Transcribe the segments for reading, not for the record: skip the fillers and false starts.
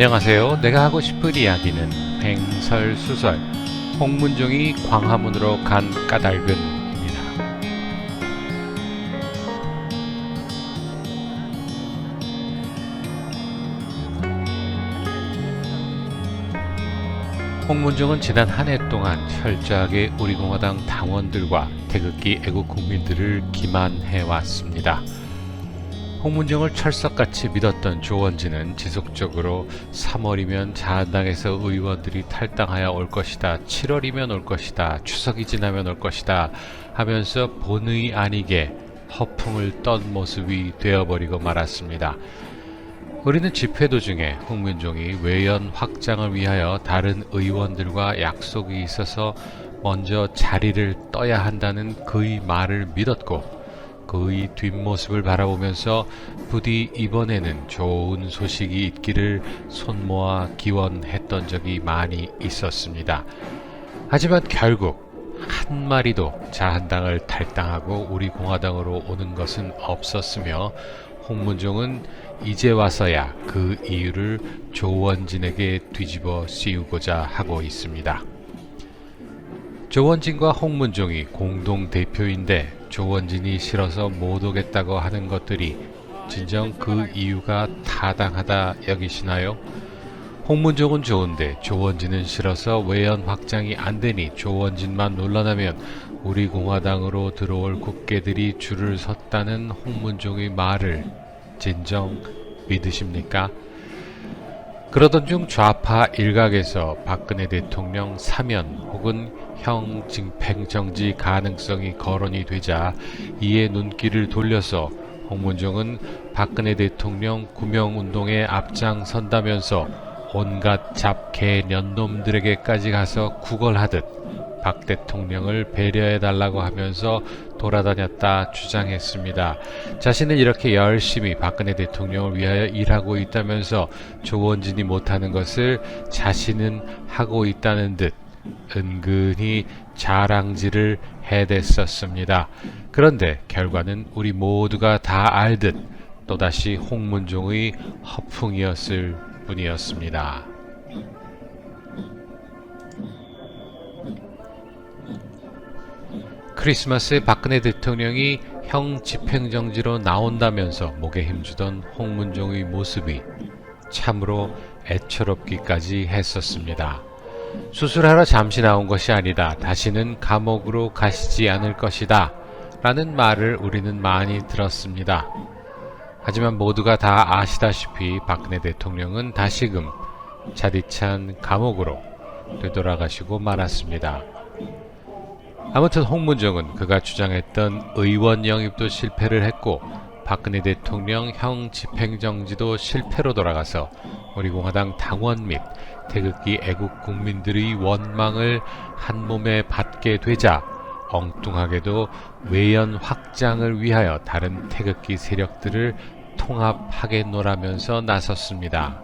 안녕하세요. 내가 하고 싶은 이야기는 횡설수설 홍문종이 광화문으로 간 까닭은입니다. 홍문종은 지난 한 해 동안 철저하게 우리공화당 당원들과 태극기 애국 국민들을 기만해왔습니다. 홍문종을 철석같이 믿었던 조원진은 지속적으로 3월이면 자한당에서 의원들이 탈당하여 올 것이다, 7월이면 올 것이다, 추석이 지나면 올 것이다 하면서 본의 아니게 허풍을 떤 모습이 되어버리고 말았습니다. 우리는 집회 도중에 홍문종이 외연 확장을 위하여 다른 의원들과 약속이 있어서 먼저 자리를 떠야 한다는 그의 말을 믿었고, 그의 뒷모습을 바라보면서 부디 이번에는 좋은 소식이 있기를 손모아 기원했던 적이 많이 있었습니다. 하지만 결국 한 마리도 자한당을 탈당하고 우리 공화당으로 오는 것은 없었으며, 홍문종은 이제 와서야 그 이유를 조원진에게 뒤집어 씌우고자 하고 있습니다. 조원진과 홍문종이 공동 대표인데 조원진이 싫어서 못 오겠다고 하는 것들이 진정 그 이유가 타당하다 여기시나요? 홍문종은 좋은데 조원진은 싫어서 외연 확장이 안 되니 조원진만 논란하면 우리 공화당으로 들어올 국회들이 줄을 섰다는 홍문종의 말을 진정 믿으십니까? 그러던 중 좌파 일각에서 박근혜 대통령 사면 혹은 형 집행정지 가능성이 거론이 되자 이에 눈길을 돌려서 홍문종은 박근혜 대통령 구명운동에 앞장선다면서 온갖 잡개 년놈들에게까지 가서 구걸하듯 박 대통령을 배려해달라고 하면서 돌아다녔다 주장했습니다. 자신은 이렇게 열심히 박근혜 대통령을 위하여 일하고 있다면서 조원진이 못하는 것을 자신은 하고 있다는 듯 은근히 자랑질을 해댔었습니다. 그런데 결과는 우리 모두가 다 알듯 또다시 홍문종의 허풍이었을 뿐이었습니다. 크리스마스에 박근혜 대통령이 형 집행정지로 나온다면서 목에 힘주던 홍문종의 모습이 참으로 애처롭기까지 했었습니다. 수술하러 잠시 나온 것이 아니다, 다시는 감옥으로 가시지 않을 것이다 라는 말을 우리는 많이 들었습니다. 하지만 모두가 다 아시다시피 박근혜 대통령은 다시금 차디찬 감옥으로 되돌아가시고 말았습니다. 아무튼 홍문종은 그가 주장했던 의원 영입도 실패를 했고 박근혜 대통령 형 집행정지도 실패로 돌아가서 우리 공화당 당원 및 태극기 애국 국민들의 원망을 한몸에 받게 되자 엉뚱하게도 외연 확장을 위하여 다른 태극기 세력들을 통합하겠노라면서 나섰습니다.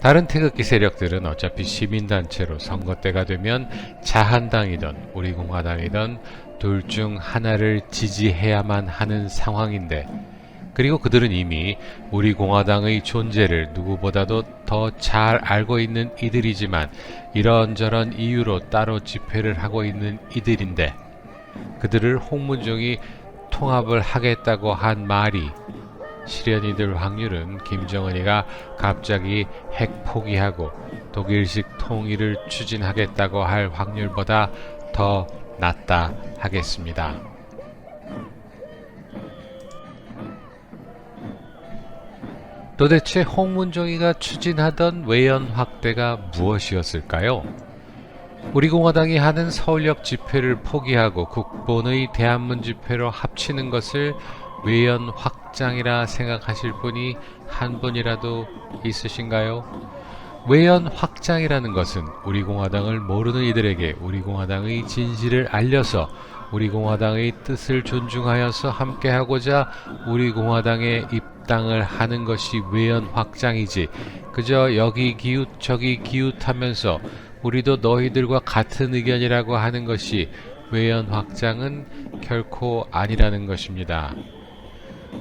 다른 태극기 세력들은 어차피 시민단체로 선거 때가 되면 자한당이든 우리 공화당이든 둘 중 하나를 지지해야만 하는 상황인데, 그리고 그들은 이미 우리 공화당의 존재를 누구보다도 더 잘 알고 있는 이들이지만 이런저런 이유로 따로 집회를 하고 있는 이들인데, 그들을 홍문종이 통합을 하겠다고 한 말이 실현이 될 확률은 김정은이가 갑자기 핵 포기하고 독일식 통일을 추진하겠다고 할 확률보다 더 낮다 하겠습니다. 도대체 홍문종이가 추진하던 외연 확대가 무엇이었을까요? 우리 공화당이 하는 서울역 집회를 포기하고 국본의 대한문 집회로 합치는 것을 외연 확장이라 생각하실 분이 한 분이라도 있으신가요? 외연 확장이라는 것은 우리 공화당을 모르는 이들에게 우리 공화당의 진실을 알려서 우리 공화당의 뜻을 존중하여서 함께하고자 우리 공화당에 입당을 하는 것이 외연 확장이지, 그저 여기 기웃 저기 기웃하면서 우리도 너희들과 같은 의견이라고 하는 것이 외연 확장은 결코 아니라는 것입니다.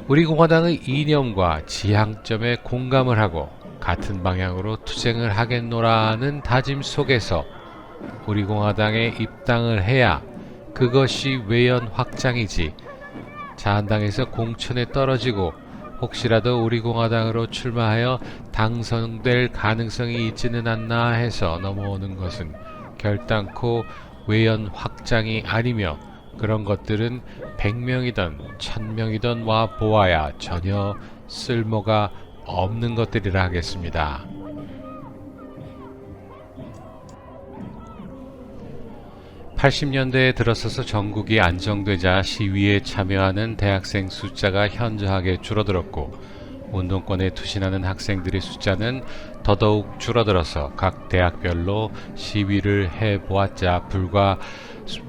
우리 공화당의 이념과 지향점에 공감을 하고 같은 방향으로 투쟁을 하겠노라는 다짐 속에서 우리공화당에 입당을 해야 그것이 외연 확장이지, 자한당에서 공천에 떨어지고 혹시라도 우리공화당으로 출마하여 당선될 가능성이 있지는 않나 해서 넘어오는 것은 결단코 외연 확장이 아니며, 그런 것들은 100명이든 1000명이든 와 보아야 전혀 쓸모가 없는 것들이라 하겠습니다. (80년대에) 들어서서 전국이 안정되자 시위에 참여하는 대학생 숫자가 현저하게 줄어들었고, 운동권에 투신하는 학생들의 숫자는 더더욱 줄어들어서 각 대학별로 시위를 해보았자 불과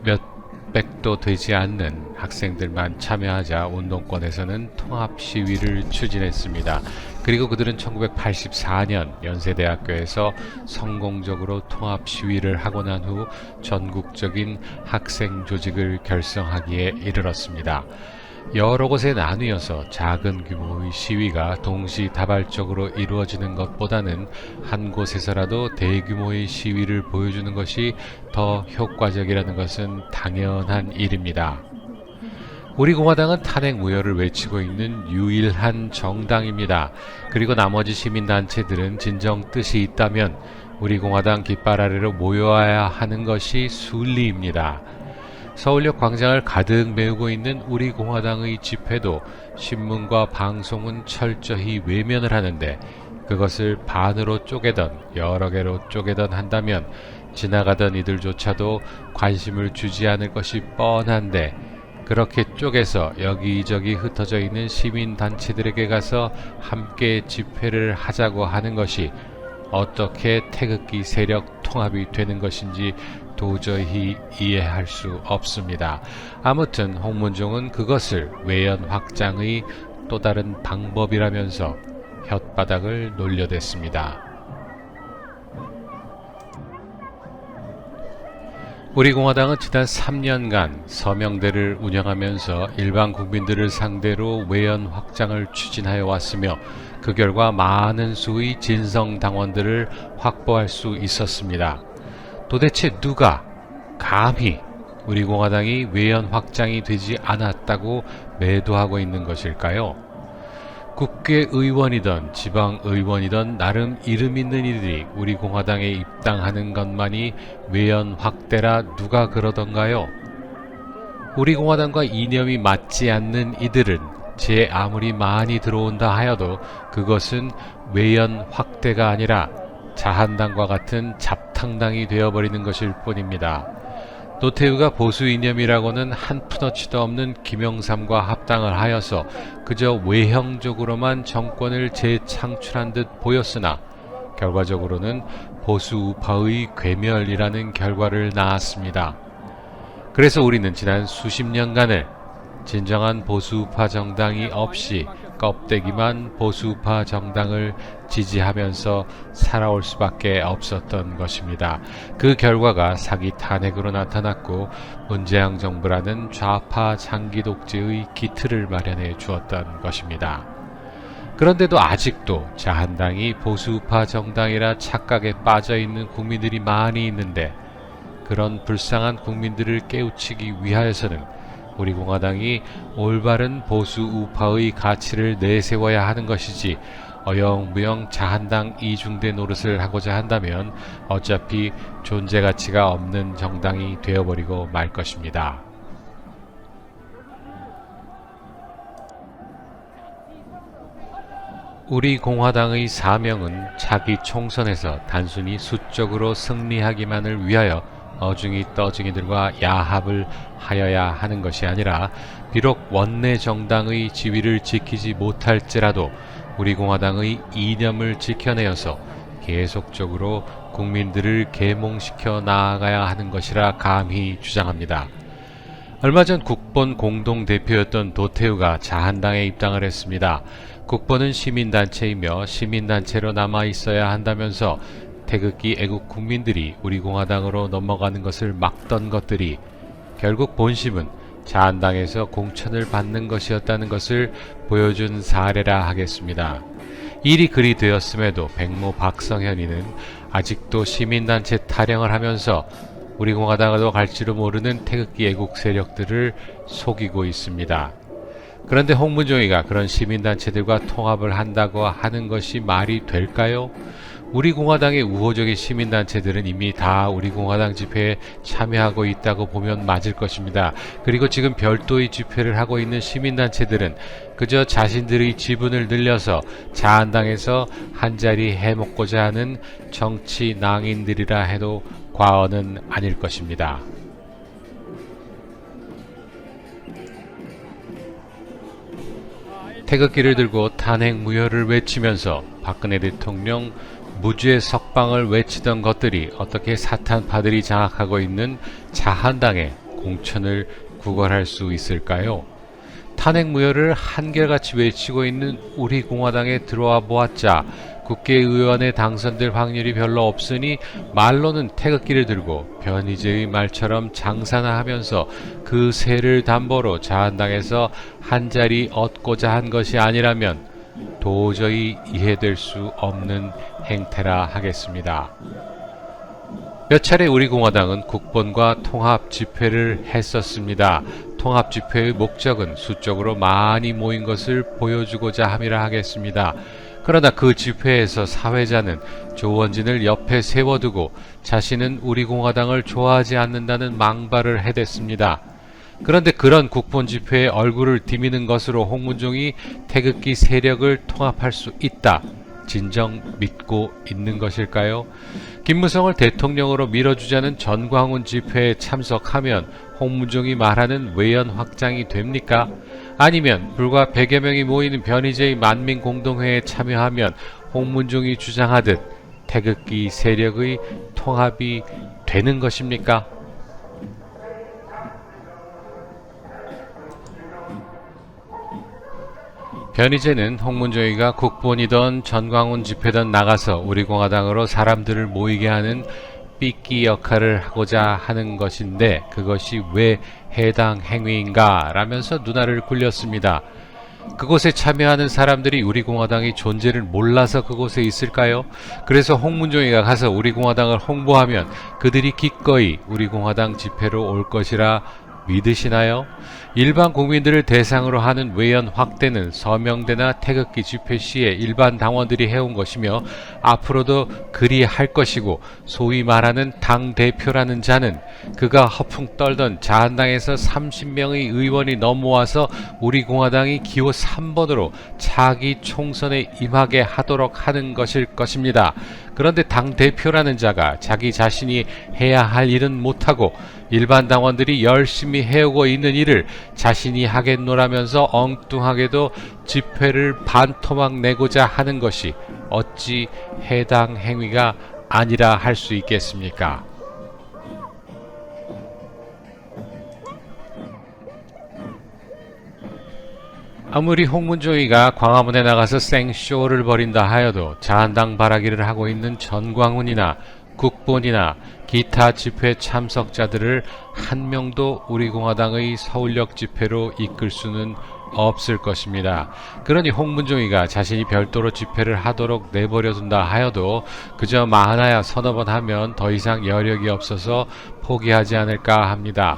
몇백도 되지 않는 학생들만 참여하자 운동권에서는 통합 시위를 추진했습니다. 그리고 그들은 1984년 연세대학교에서 성공적으로 통합 시위를 하고 난 후 전국적인 학생 조직을 결성하기에 이르렀습니다. 여러 곳에 나뉘어서 작은 규모의 시위가 동시다발적으로 이루어지는 것보다는 한 곳에서라도 대규모의 시위를 보여주는 것이 더 효과적이라는 것은 당연한 일입니다. 우리공화당은 탄핵 무효를 외치고 있는 유일한 정당입니다. 그리고 나머지 시민단체들은 진정 뜻이 있다면 우리공화당 깃발 아래로 모여야 하는 것이 순리입니다. 서울역 광장을 가득 메우고 있는 우리공화당의 집회도 신문과 방송은 철저히 외면을 하는데, 그것을 반으로 쪼개던 여러 개로 쪼개던 한다면 지나가던 이들조차도 관심을 주지 않을 것이 뻔한데, 그렇게 쪼개서 여기저기 흩어져 있는 시민단체들에게 가서 함께 집회를 하자고 하는 것이 어떻게 태극기 세력 통합이 되는 것인지 도저히 이해할 수 없습니다. 아무튼 홍문종은 그것을 외연 확장의 또 다른 방법이라면서 혓바닥을 놀려댔습니다. 우리공화당은 지난 3년간 서명대를 운영하면서 일반 국민들을 상대로 외연 확장을 추진하여 왔으며, 그 결과 많은 수의 진성당원들을 확보할 수 있었습니다. 도대체 누가 감히 우리공화당이 외연 확장이 되지 않았다고 매도하고 있는 것일까요? 국회의원이든 지방의원이든 나름 이름 있는 이들이 우리공화당에 입당하는 것만이 외연 확대라 누가 그러던가요? 우리공화당과 이념이 맞지 않는 이들은 제 아무리 많이 들어온다 하여도 그것은 외연 확대가 아니라 자한당과 같은 잡탕당이 되어버리는 것일 뿐입니다. 노태우가 보수 이념이라고는 한 푼어치도 없는 김영삼과 합당을 하여서 그저 외형적으로만 정권을 재창출한 듯 보였으나 결과적으로는 보수 우파의 괴멸이라는 결과를 낳았습니다. 그래서 우리는 지난 수십 년간을 진정한 보수우파 정당이 없이 껍데기만 보수우파 정당을 지지하면서 살아올 수밖에 없었던 것입니다. 그 결과가 사기 탄핵으로 나타났고 문재양 정부라는 좌파 장기 독재의 기틀을 마련해 주었던 것입니다. 그런데도 아직도 자한당이 보수우파 정당이라 착각에 빠져있는 국민들이 많이 있는데, 그런 불쌍한 국민들을 깨우치기 위하여서는 우리공화당이 올바른 보수 우파의 가치를 내세워야 하는 것이지, 어영부영 자한당 이중대 노릇을 하고자 한다면 어차피 존재 가치가 없는 정당이 되어버리고 말 것입니다. 우리공화당의 사명은 차기 총선에서 단순히 수적으로 승리하기만을 위하여 어중이 떠중이들과 야합을 하여야 하는 것이 아니라, 비록 원내 정당의 지위를 지키지 못할지라도 우리공화당의 이념을 지켜내어서 계속적으로 국민들을 계몽시켜 나아가야 하는 것이라 감히 주장합니다. 얼마 전 국본 공동대표였던 도태우가 자한당에 입당을 했습니다. 국본은 시민단체이며 시민단체로 남아있어야 한다면서 태극기 애국 국민들이 우리공화당으로 넘어가는 것을 막던 것들이 결국 본심은 자한당에서 공천을 받는 것이었다는 것을 보여준 사례라 하겠습니다. 일이 그리 되었음에도 백모 박성현이는 아직도 시민단체 타령을 하면서 우리 공화당으로 갈지도 모르는 태극기 애국 세력들을 속이고 있습니다. 그런데 홍문종이가 그런 시민단체들과 통합을 한다고 하는 것이 말이 될까요? 우리 공화당의 우호적인 시민단체들은 이미 다 우리 공화당 집회에 참여하고 있다고 보면 맞을 것입니다. 그리고 지금 별도의 집회를 하고 있는 시민단체들은 그저 자신들의 지분을 늘려서 자한당에서 한자리 해먹고자 하는 정치 낭인들이라 해도 과언은 아닐 것입니다. 태극기를 들고 탄핵 무효를 외치면서 박근혜 대통령 무죄 석방을 외치던 것들이 어떻게 사탄파들이 장악하고 있는 자한당의 공천을 구걸할 수 있을까요? 탄핵 무효를 한결같이 외치고 있는 우리 공화당에 들어와 보았자 국회의원에 당선될 확률이 별로 없으니 말로는 태극기를 들고 변희재의 말처럼 장사나 하면서 그 세를 담보로 자한당에서 한자리 얻고자 한 것이 아니라면 도저히 이해될 수 없는 행태라 하겠습니다. 몇 차례 우리 공화당은 국본과 통합 집회를 했었습니다. 통합 집회의 목적은 수적으로 많이 모인 것을 보여주고자 함이라 하겠습니다. 그러나 그 집회에서 사회자는 조원진을 옆에 세워두고 자신은 우리 공화당을 좋아하지 않는다는 망발을 해댔습니다. 그런데 그런 국본 집회에 얼굴을 디미는 것으로 홍문종이 태극기 세력을 통합할 수 있다. 진정 믿고 있는 것일까요? 김무성을 대통령으로 밀어주자는 전광훈 집회에 참석하면 홍문종이 말하는 외연 확장이 됩니까? 아니면 불과 100여 명이 모이는 변희재의 만민공동회에 참여하면 홍문종이 주장하듯 태극기 세력의 통합이 되는 것입니까? 변희재는 홍문종이가 국본이던 전광훈 집회든 나가서 우리 공화당으로 사람들을 모이게 하는 삐끼 역할을 하고자 하는 것인데 그것이 왜 해당 행위인가 라면서 눈알을 굴렸습니다. 그곳에 참여하는 사람들이 우리 공화당의 존재를 몰라서 그곳에 있을까요? 그래서 홍문종이가 가서 우리 공화당을 홍보하면 그들이 기꺼이 우리 공화당 집회로 올 것이라 믿으시나요? 일반 국민들을 대상으로 하는 외연 확대는 서명대나 태극기 집회 시에 일반 당원들이 해온 것이며 앞으로도 그리 할 것이고 소위 말하는 당대표라는 자는 그가 허풍 떨던 자한당에서 30명의 의원이 넘어와서 우리 공화당이 기호 3번으로 차기 총선에 임하게 하도록 하는 것일 것입니다. 그런데 당대표라는 자가 자기 자신이 해야 할 일은 못하고 일반 당원들이 열심히 해오고 있는 일을 자신이 하겠노라면서 엉뚱하게도 집회를 반토막 내고자 하는 것이 어찌 해당 행위가 아니라 할 수 있겠습니까? 아무리 홍문종이가 광화문에 나가서 생쇼를 벌인다 하여도 자한당 바라기를 하고 있는 전광훈이나 국본이나 기타 집회 참석자들을 한 명도 우리 공화당의 서울역 집회로 이끌 수는 없을 것입니다. 그러니 홍문종이가 자신이 별도로 집회를 하도록 내버려둔다 하여도 그저 많아야 서너 번 하면 더 이상 여력이 없어서 포기하지 않을까 합니다.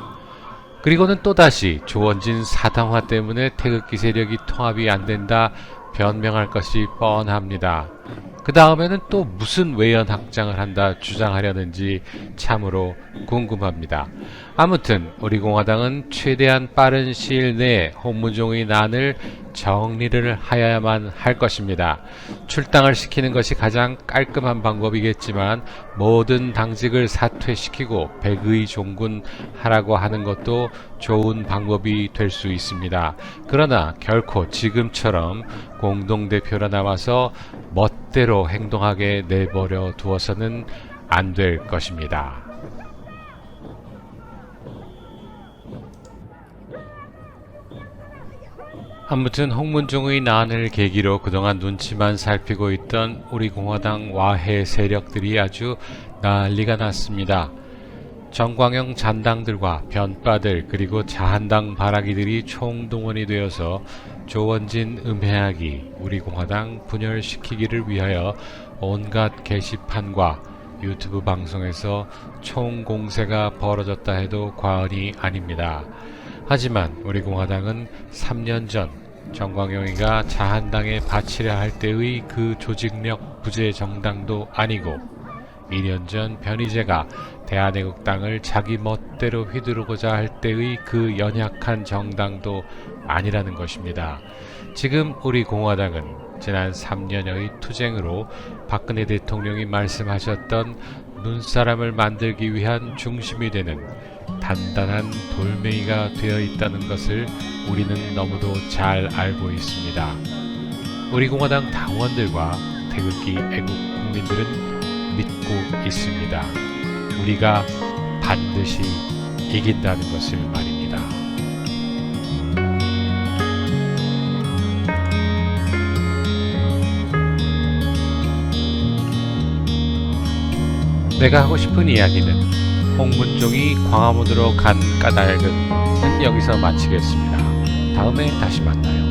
그리고는 또다시 조원진 사당화 때문에 태극기 세력이 통합이 안된다 변명할 것이 뻔합니다. 그 다음에는 또 무슨 외연 확장을 한다 주장하려는지 참으로 궁금합니다. 아무튼 우리 공화당은 최대한 빠른 시일 내에 홍문종의 난을 정리를 하여야만 할 것입니다. 출당을 시키는 것이 가장 깔끔한 방법이겠지만 모든 당직을 사퇴시키고 백의 종군 하라고 하는 것도 좋은 방법이 될 수 있습니다. 그러나 결코 지금처럼 공동대표라 나와서 멋대로 행동하게 내버려 두어서는 안 될 것입니다. 아무튼 홍문종의 난을 계기로 그동안 눈치만 살피고 있던 우리 공화당 와해 세력들이 아주 난리가 났습니다. 정광영 잔당들과 변빠들 그리고 자한당 바라기들이 총동원이 되어서 조원진 음해하기 우리공화당 분열시키기를 위하여 온갖 게시판과 유튜브 방송에서 총공세가 벌어졌다 해도 과언이 아닙니다. 하지만 우리공화당은 3년 전 정광영이가 자한당에 바치려 할 때의 그 조직력 부재 정당도 아니고 2년 전 변희재가 대한애국당을 자기 멋대로 휘두르고자 할 때의 그 연약한 정당도 아니라는 것입니다. 지금 우리 공화당은 지난 3년여의 투쟁으로 박근혜 대통령이 말씀하셨던 눈사람을 만들기 위한 중심이 되는 단단한 돌멩이가 되어 있다는 것을 우리는 너무도 잘 알고 있습니다. 우리 공화당 당원들과 태극기 애국 국민들은 믿고 있습니다. 우리가 반드시 이긴다는 것을 말입니다. 내가 하고 싶은 이야기는 홍문종이 광화문으로 간 까닭은 여기서 마치겠습니다. 다음에 다시 만나요.